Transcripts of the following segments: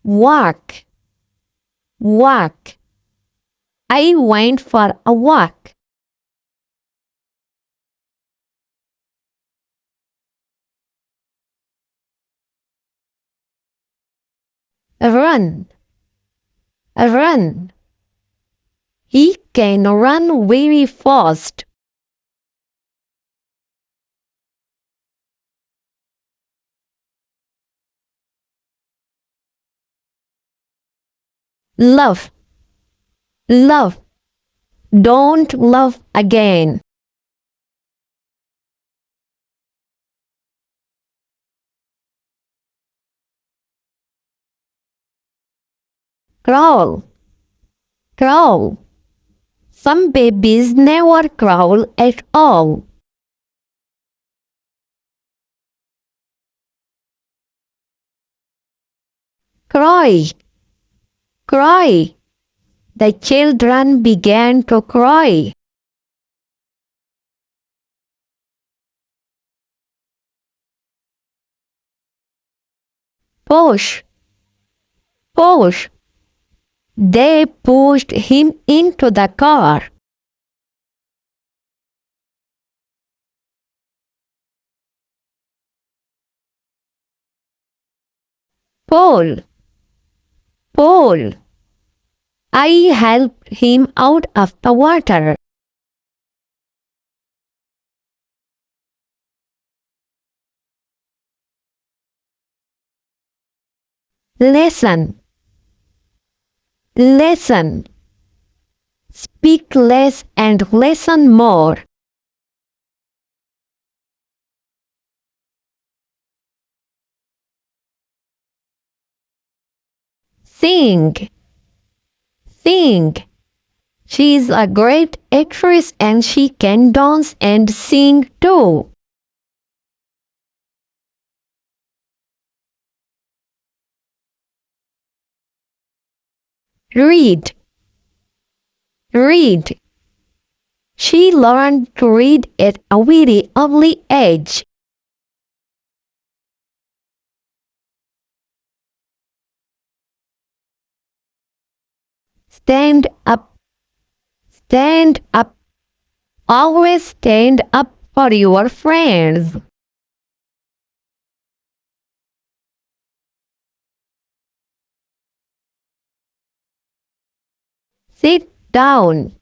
Walk, walk. I went for a walk. Run, run. He can run very fast. Love, love. Don't love again. Crawl, crawl. Some babies never crawl at all. Cry, cry. The children began to cry. Push, push. They pushed him into the car. Pull, pull. I helped him out of the water. Listen, listen. Speak less and listen more. Sing, sing. She's a great actress and she can dance and sing too. Read, read. She learned to read at a very early age. Stand up, stand up. Always stand up for your friends. Sit down,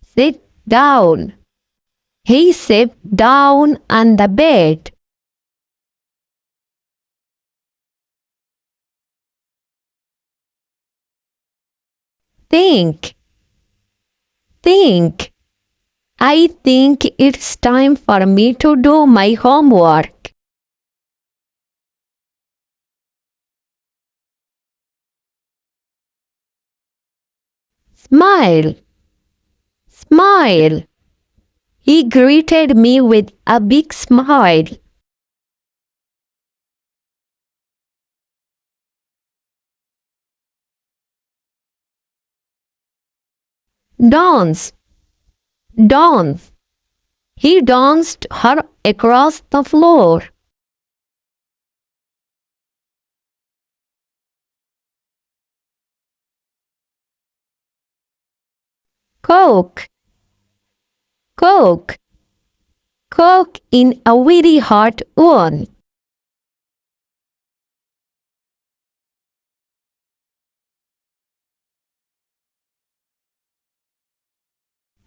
sit down. He sat down on the bed. Think, think. I think it's time for me to do my homework. Smile, smile. He greeted me with a big smile. Dance, dance. He danced her across the floor. Coke, coke, coke in a very hot oven.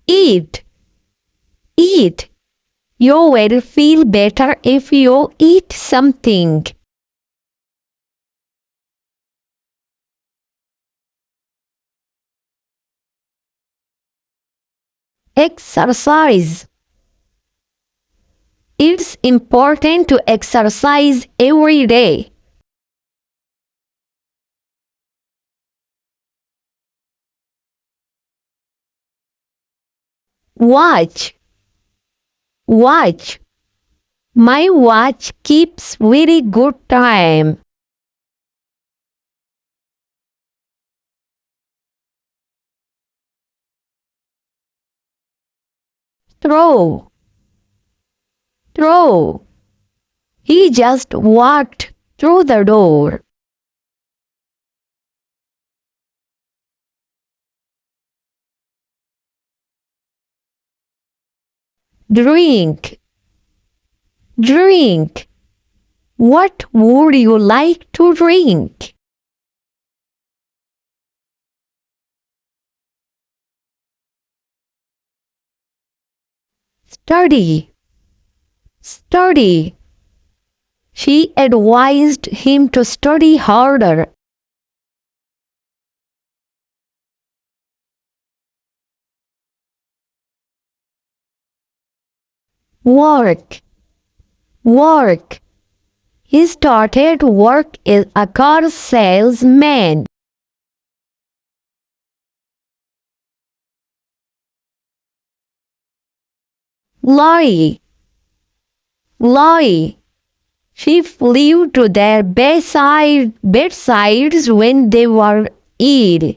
Eat, eat. You will feel better if you eat something. Exercise. It's important to exercise every day. Watch, watch. My watch keeps very good time. Throw, throw. He just walked through the door. Drink. Drink. What would you like to drink? Study. Study. She advised him to study harder. Work. Work. He started work as a car salesman. Lie. Lie. She flew to their bedsides when they were ill.